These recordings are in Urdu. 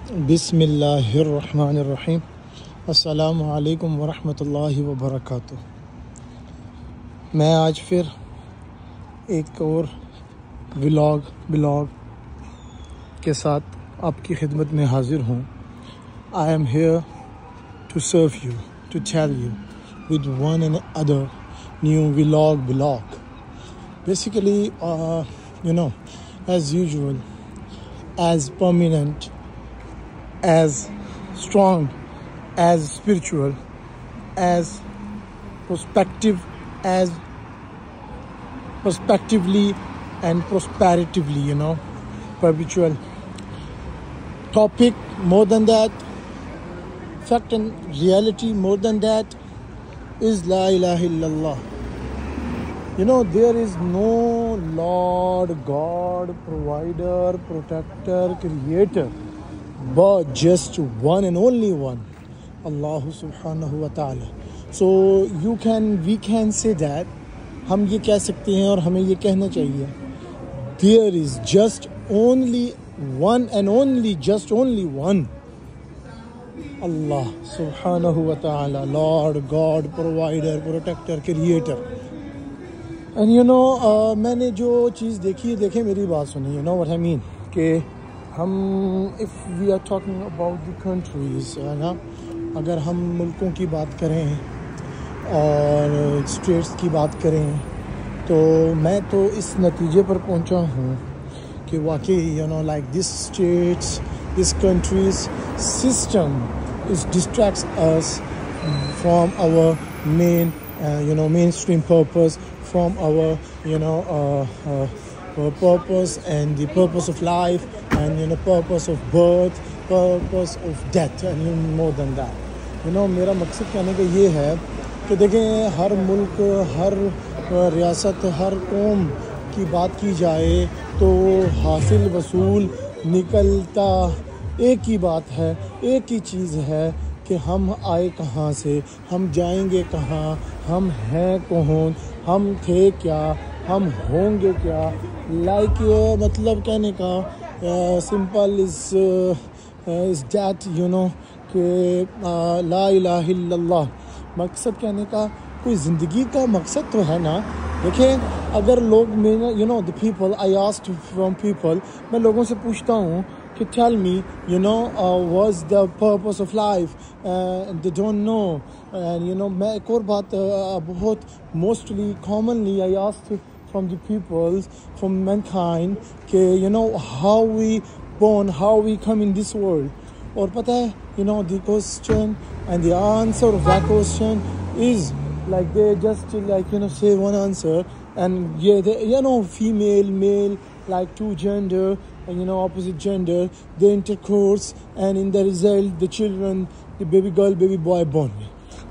بسم اللہ الرحمن الرحیم۔ السلام علیکم ورحمۃ اللہ وبرکاتہ۔ میں آج پھر ایک اور ولاگ کے ساتھ آپ کی خدمت میں حاضر ہوں۔ I am here to serve you, to tell you with one and other new vlog. Basically, as usual, as permanent, as strong, as spiritual, as prospectively and prosperatively, perpetual topic. More than that, fact and reality, more than that, is La ilaha illallah. There is no Lord, God, provider, protector, creator, but just one and only one, Allah subhanahu wa ta'ala. So we can say that, ہم یہ کہہ سکتے ہیں اور ہمیں یہ کہنا چاہیے, there is just only one and only, just only one, Allah subhanahu wa ta'ala, Lord, God, provider, protector, creator. And میں نے جو چیز دیکھیں میری بات سنیں, what I mean, کہ ہم if we are talking about the countries, اگر ہم ملکوں کی بات کریں اور اسٹیٹس کی بات کریں, تو میں تو اس نتیجے پر پہنچا ہوں کہ واقعی like this states, this country's system distracts us from our main mainstream purpose, from our purpose and the purpose of life, and purpose of birth, purpose of death, and more than that. میرا مقصد کہنے کا یہ ہے کہ دیکھیں, ہر ملک, ہر ریاست, ہر قوم کی بات کی جائے تو حاصل وصول نکلتا ایک ہی بات ہے, ایک ہی چیز ہے کہ ہم آئے کہاں سے, ہم جائیں گے کہاں, ہم ہیں کون, ہم تھے کیا, ہم ہوں گے کیا. لائک مطلب کہنے کا سمپل از دیٹ کہ لا الہ الا اللہ. مقصد کہنے کا کوئی زندگی کا مقصد تو ہے نا. دیکھیں, اگر لوگ the people, I asked from people, میں لوگوں سے پوچھتا ہوں کہ tell me, what's the purpose of life, they don't know. And میں ایک اور بات بہت mostly commonly I asked from the people, from mankind, کہ how we born, how we come in this world. اور پتہ ہے, the question and the answer of that question is like they just say one answer, and female, male, like two gender, and opposite gender, they intercourse, and in the result the children, the baby girl, baby boy born.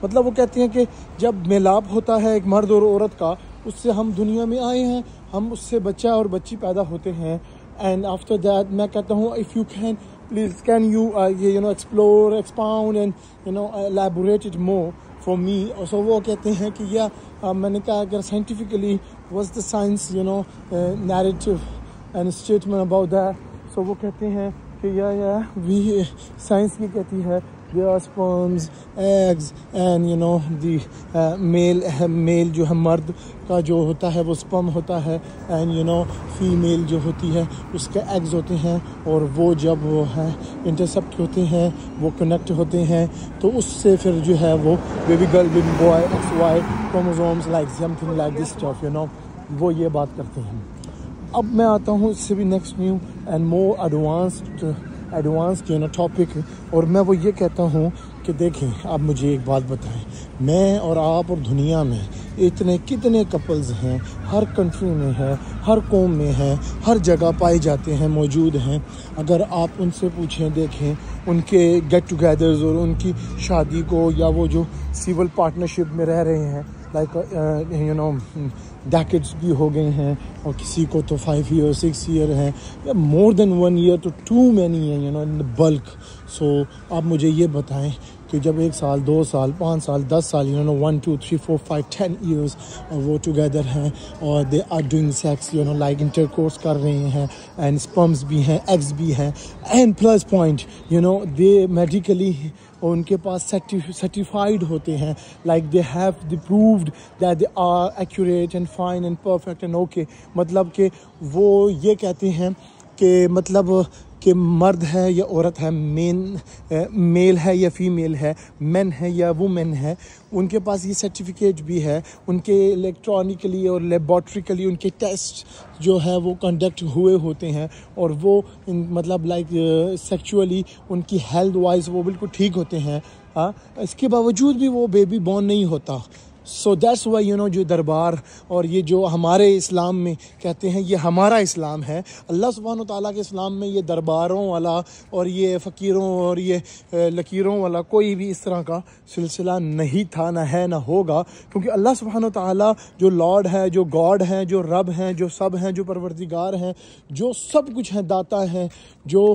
مطلب وہ کہتے ہیں کہ جب میلاپ ہوتا ہے ایک مرد اور عورت کا, اس سے ہم دنیا میں آئے ہیں, ہم اس سے بچہ اور بچی پیدا ہوتے ہیں. And after that میں کہتا ہوں, if you can please, can you explore, expound and elaborate it more for me. So وہ کہتے ہیں کہ میں نے کہا اگر scientifically what's the science narrative and statement about that. So وہ کہتے ہیں کہ science یہ کہتی ہے there are sperms, eggs, and the male جو ہے مرد کا جو ہوتا ہے وہ sperm ہوتا ہے, and female جو ہوتی ہے اس کے eggs ہوتے ہیں, اور وہ جب وہ ہے intercept ہوتے ہیں, وہ connect ہوتے ہیں, تو اس سے پھر جو ہے وہ baby girl, baby boy, XY chromosomes, like something like this stuff, وہ یہ بات کرتے ہیں. اب میں آتا ہوں اس سے بھی next new and more advanced topic, اور میں وہ یہ کہتا ہوں کہ دیکھیں, آپ مجھے ایک بات بتائیں, میں اور آپ اور دنیا میں کتنے کپلز ہیں, ہر کنٹری میں ہے, ہر قوم میں ہے, ہر جگہ پائے جاتے ہیں, موجود ہیں. اگر آپ ان سے پوچھیں, دیکھیں ان کے گیٹ ٹوگیدرز اور ان کی شادی کو, یا وہ جو سول پارٹنرشپ میں رہ رہے ہیں, لائک ڈیکیڈس بھی ہو گئے ہیں, اور کسی کو تو 5 year 6 year ہیں, مور دین 1 year تو ٹو مینی ہیں ان بلک. سو آپ مجھے یہ بتائیں کہ جب 1 سال 2 سال 5 سال 10 سال 1 2 3 4 5 10 ایئرس وہ ٹوگیدر ہیں اور they are doing sex like intercourse کر رہے ہیں اینڈ اسپرمز بھی ہیں ایگز بھی ہیں and plus point they medically ان کے پاس سرٹیفائڈ ہوتے ہیں like they have the proved that they are accurate and fine and perfect and okay. مطلب کہ وہ یہ کہتے ہیں کہ مطلب کہ مرد ہے یا عورت ہے, میل ہے یا فیمیل ہے, مین ہے یا وومن ہے, ان کے پاس یہ سرٹیفکیٹ بھی ہے. ان کے الیکٹرانکلی اور لیبارٹریکلی ان کے ٹیسٹ جو ہے وہ کنڈکٹ ہوئے ہوتے ہیں اور وہ مطلب لائک سیکچولی ان کی ہیلتھ وائز وہ بالکل ٹھیک ہوتے ہیں. اس کے باوجود بھی وہ بیبی بورن نہیں ہوتا. سو دیٹس وائی جو دربار اور یہ جو ہمارے اسلام میں کہتے ہیں یہ ہمارا اسلام ہے. اللہ سبحانہ وتعالیٰ کے اسلام میں یہ درباروں والا اور یہ فقیروں اور یہ لکیروں والا کوئی بھی اس طرح کا سلسلہ نہیں تھا, نہ ہے, نہ ہوگا. کیونکہ اللہ سبحانہ وتعالیٰ جو لارڈ ہے, جو گاڈ ہیں, جو رب ہیں, جو سب ہیں, جو پروردگار ہیں, جو سب کچھ ہیں, داتا ہیں, جو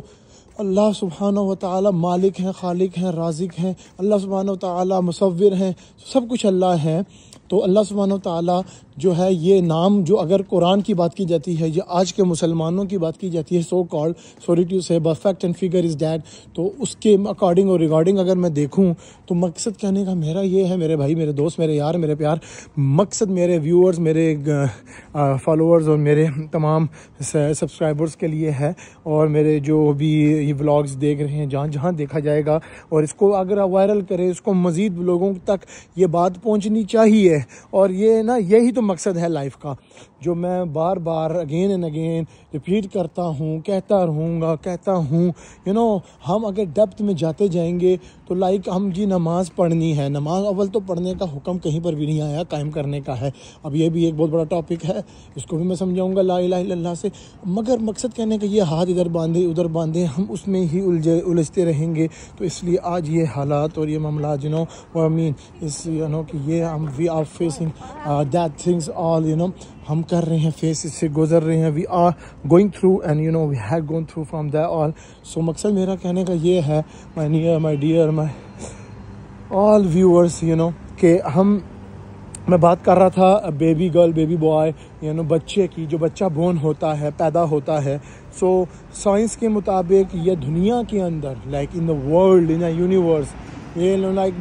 اللہ سبحانہ و تعالیٰ مالک ہیں, خالق ہیں, رازق ہیں, اللہ سبحانہ و تعالیٰ مصور ہیں, سب کچھ اللہ ہے. تو اللہ سبحانہ و تعالیٰ جو ہے یہ نام جو اگر قرآن کی بات کی جاتی ہے یا آج کے مسلمانوں کی بات کی جاتی ہے سو کالڈ سوری ٹو سے fact and figure is that, تو اس کے اکارڈنگ اور ریگارڈنگ اگر میں دیکھوں تو مقصد کہنے کا میرا یہ ہے, میرے بھائی, میرے دوست, میرے یار, میرے پیار, مقصد میرے ویورز, میرے فالوورز اور میرے تمام سبسکرائبرز کے لیے ہے اور میرے جو بھی یہ ولاگز دیکھ رہے ہیں جہاں جہاں دیکھا جائے گا اور اس کو اگر وائرل کرے, اس کو مزید لوگوں تک یہ بات پہنچنی چاہیے. اور یہ یہی تو مقصد ہے لائف کا جو میں بار بار اگین اینڈ اگین ریپیٹ کرتا ہوں, کہتا رہوں گا, کہتا ہوں. ہم اگر ڈیپتھ میں جاتے جائیں گے تو لائک ہم جی نماز پڑھنی ہے, نماز اول تو پڑھنے کا حکم کہیں پر بھی نہیں آیا, قائم کرنے کا ہے. اب یہ بھی ایک بہت بڑا ٹاپک ہے, اس کو بھی میں سمجھاؤں گا لا الہ الا اللہ سے. مگر مقصد کہنے کا یہ ہاتھ ادھر باندھے ادھر باندھے ہم اس میں ہی الجھتے رہیں گے. تو اس لیے آج یہ حالات اور یہ معاملات کہ یہ we are facing that things all ہم کر رہے ہیں, فیس اس سے گزر رہے ہیں, we are going through and we have gone through from that all. So مقصد میرا کہنے کا یہ ہے my near my dear my all viewers کہ میں بات کر رہا تھا بیبی گرل بیبی بوائے بچے کی, جو بچہ بورن ہوتا ہے, پیدا ہوتا ہے. سو سائنس کے مطابق یہ دنیا کے اندر like in the world in universe like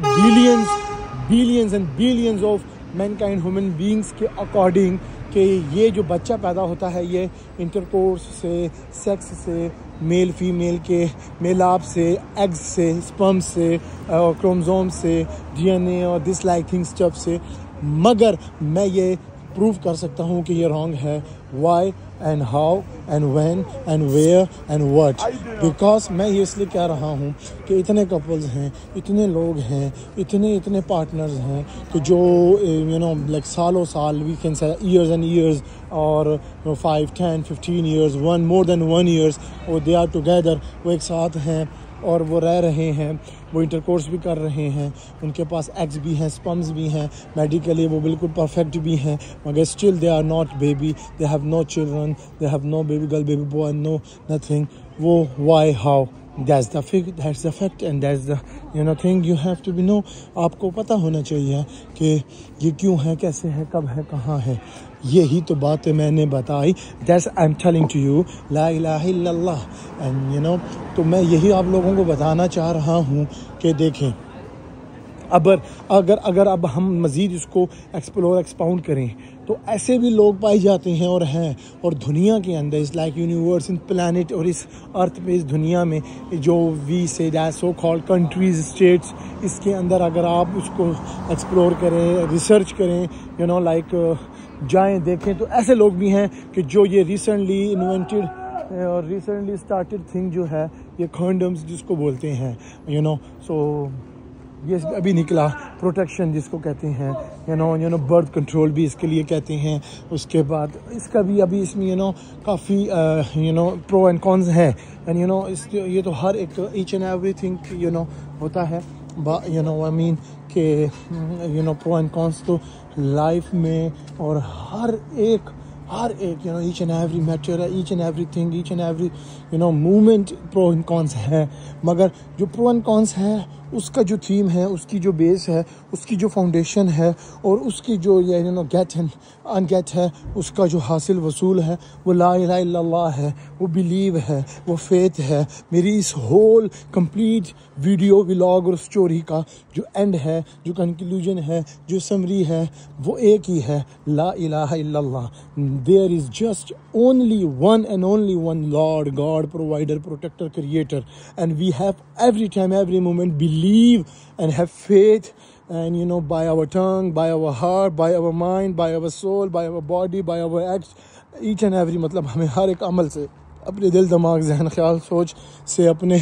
billions and billions of mankind human beings کے اکارڈنگ کہ یہ جو بچہ پیدا ہوتا ہے یہ انٹر کورس سے, سیکس سے, میل فیمیل کے میلاب سے, ایگز سے, اسپرم سے, کروموزوم سے, ڈی این اے اور دس لائک تھنگ اسٹف سے. مگر میں یہ پروو کر سکتا ہوں کہ یہ رانگ ہے. Why and how and when and where and what, because میں یہ اس لیے کہہ رہا ہوں کہ اتنے کپلز ہیں, اتنے لوگ ہیں, اتنے پارٹنرز ہیں کہ جو لائک سالوں سال we can say years and years اور 5 10 15 ایئرز مور دین 1 ایئرز اور دے آر ٹوگیدر, وہ ایک ساتھ ہیں اور وہ رہ رہے ہیں, وہ انٹر کورس بھی کر رہے ہیں, ان کے پاس ایگز بھی ہیں, اسپرمز بھی ہیں, میڈیکلی وہ بالکل پرفیکٹ بھی ہیں, مگر still they are not baby, they have no children, they have no baby girl baby boy, no nothing. وہ why how that's the fact and that's the thing you have to be know. آپ کو پتہ ہونا چاہیے کہ یہ کیوں ہے, کیسے ہے, کب ہے, کہاں ہے. یہی تو بات میں نے بتائی. That's I'm telling to you لا الہ الا اللہ. and تو میں یہی آپ لوگوں کو بتانا چاہ رہا ہوں کہ دیکھیں اگر اب ہم مزید اس کو ایکسپاؤنڈ کریں تو ایسے بھی لوگ پائے جاتے ہیں اور ہیں, اور دنیا کے اندر اس لائک یونیورس ان پلانٹ اور اس ارتھ پہ, اس دنیا میں جو we say that so called countries states, اس کے اندر اگر آپ اس کو ایکسپلور کریں, ریسرچ کریں, لائک جائیں دیکھیں, تو ایسے لوگ بھی ہیں کہ جو یہ ریسنٹلی انوینٹڈ اور ریسنٹلی اسٹارٹڈ تھنگ جو ہے یہ کانڈمز جس کو بولتے ہیں سو یہ ابھی نکلا, پروٹیکشن جس کو کہتے ہیں, برتھ کنٹرول بھی اس کے لیے کہتے ہیں. اس کے بعد اس کا بھی ابھی اس میں کافی پرو اینڈ کونز ہے, اینڈ یہ تو ہر ایک ایچ اینڈ ایوری تھنگ ہوتا ہے آئی مین کہ پرو اینڈ کونز تو لائف میں اور ہر ایک ایچ اینڈ ایوری میٹر ہے, each and every thing, each and every moment pro and cons ہے. مگر جو پرو اینڈ کونس ہے اس کا جو تھیم ہے, اس کی جو بیس ہے, اس کی جو فاؤنڈیشن ہے, اور اس کی جو گیٹ اینڈ ان گیٹ ہے, اس کا جو حاصل وصول ہے وہ لا الہ الا اللہ ہے, وہ بلیو ہے, وہ فیتھ ہے. میری اس ہول کمپلیٹ ویڈیو ولاگ اور اسٹوری کا جو اینڈ ہے, جو کنکلوژن ہے, جو سمری ہے, وہ ایک ہی ہے, لا الہ الا اللہ. There is just only one and only one Lord, God, provider, protector, creator, and we have every time, every moment believe and have faith, and by our tongue, by our heart, by our mind, by our soul, by our body, by our acts, each and every مطلب ہمیں ہر ایک عمل سے, اپنے دل دماغ ذہن خیال سوچ سے, اپنے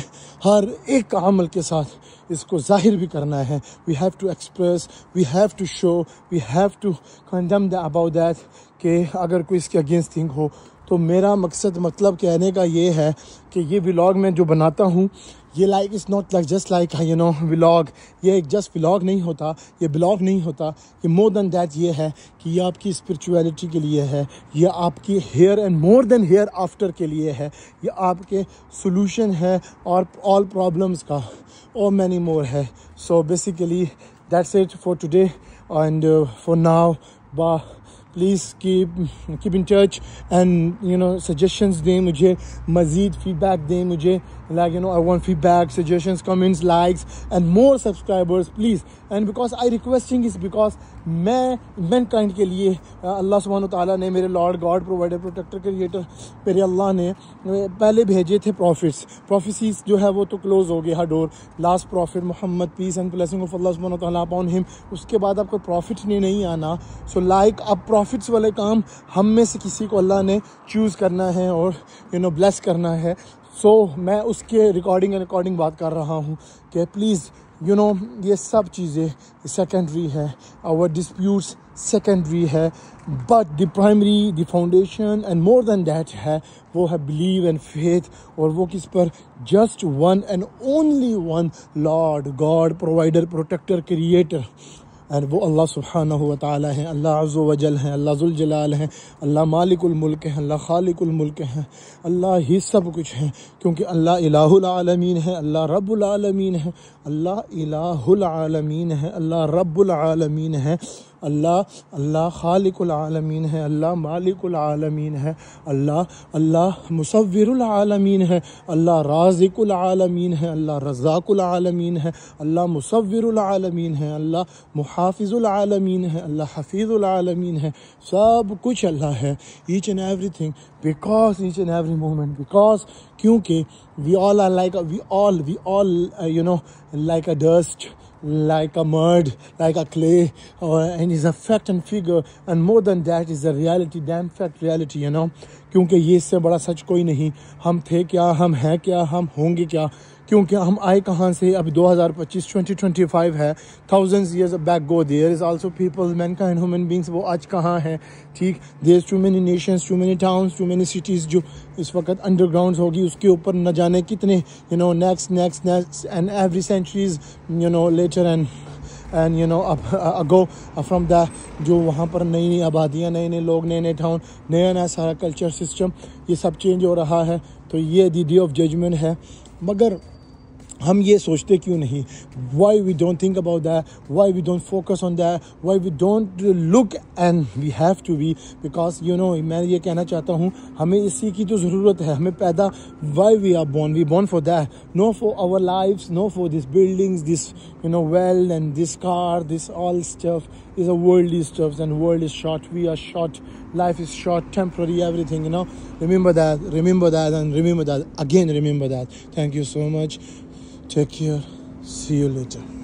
ہر ایک عمل کے ساتھ اس کو ظاہر بھی کرنا ہے. we have to express, we have to show, we have to condemn about that, کہ اگر کوئی اس کے اگینسٹ تھنک ہو. تو میرا مقصد مطلب کہنے کا یہ ہے کہ یہ ولاگ میں جو بناتا ہوں, یہ like it's not like just like vlog, یہ ایک جسٹ ولاگ نہیں ہوتا, یہ بلاگ نہیں ہوتا, یہ مور دین دیٹ یہ ہے کہ یہ آپ کی اسپرچویلٹی کے لیے ہے, یہ آپ کی here and more than hereafter کے لیے ہے, یہ آپ کے سولوشن ہے اور آل پرابلمس کا, اور مینی مور ہے. So basically that's it for today and for now. Please keep in touch and suggestions دیں مجھے, مزید فیڈ بیک دیں مجھے, like I want feedback, suggestions, comments, likes and more subscribers please. And because I requesting is because میں mankind کے لیے اللہ سبحانہ وتعالیٰ نے, میرے lord god provider protector creator میرے اللہ نے پہلے بھیجے تھے پروفٹس. پروفیسیز جو ہے وہ تو کلوز ہو گیا ہر door. Last prophet Muhammad, peace and blessing of Allah سبحانہ وتعالیٰ اپون ہم, اس کے بعد آپ کو پروفٹ نے نہیں آنا. سو لائک اب پروفٹس والے کام ہم میں سے کسی کو اللہ نے چوز کرنا ہے اور بلیس کرنا ہے. سو میں اس کے ریکارڈنگ بات کر رہا ہوں کہ پلیز یہ سب چیزیں سیکنڈری ہے, our disputes سیکنڈری ہے, but the primary, the foundation and more then that ہے, وہ ہے بلیو اینڈ فیتھ. اور وہ کس پر, just one and only one lord god provider protector creator, اور وہ اللہ سبحانہ و تعالیٰ ہیں, اللہ عز و جل ہیں, اللہ ذوالجلال ہیں, اللہ مالک الملک ہیں, اللہ خالق الملک ہیں, اللہ ہی سب کچھ ہیں, کیونکہ اللہ الہ العالمین ہے, اللہ رب العالمین ہے, اللہ الہ العالمین ہے, اللہ رب العالمین ہے, اللہ خالق العالمین ہے, اللہ مالک العالمین ہے, اللہ مصور العالمین ہے, اللہ رازق العالمین ہے, اللہ رزاق العالمین ہے, اللہ مصور العالمین ہے, اللہ محافظ العالمین ہے, اللہ حفیظ العالمین ہے. سب کچھ اللہ ہے, each and every thing, because each and every moment, because کیونکہ we all are like like a dust, like a mud, like a clay, and is a fact and figure, and more than that is a reality, damn fact reality, کیونکہ یہ اس سے بڑا سچ کوئی نہیں. ہم تھے کیا, ہم ہیں کیا, ہم ہوں گے کیا, کیونکہ ہم آئے کہاں سے. اب 2025 ہے, thousands years back go. There is also people, mankind, human beings, وہ آج کہاں ہیں, ٹھیک. There's too many nations, too many towns, too many cities جو اس وقت انڈر گراؤنڈز ہوگی, اس کے اوپر نہ جانے کتنے next and every centuries later and ago from that, جو وہاں پر نئی آبادیاں, نئے لوگ, نئے ٹاؤن, نیا سارا کلچر سسٹم, یہ سب چینج ہو رہا ہے. تو یہ دی ڈے آف ججمنٹ ہے. مگر ہم یہ سوچتے کیوں نہیں, why we don't think about that, why we don't focus on that, why we don't look, and we have to be, because میں یہ کہنا چاہتا ہوں, ہمیں اسی کی تو ضرورت ہے. ہمیں پیدا, why we are born for that, no for our lives, no for these buildings, this wealth and this car, this all stuff is a worldly stuff, and world is short, we are short, life is short, temporary, everything, remember that, and remember that, again remember that. Thank you so much. Take care. See you later.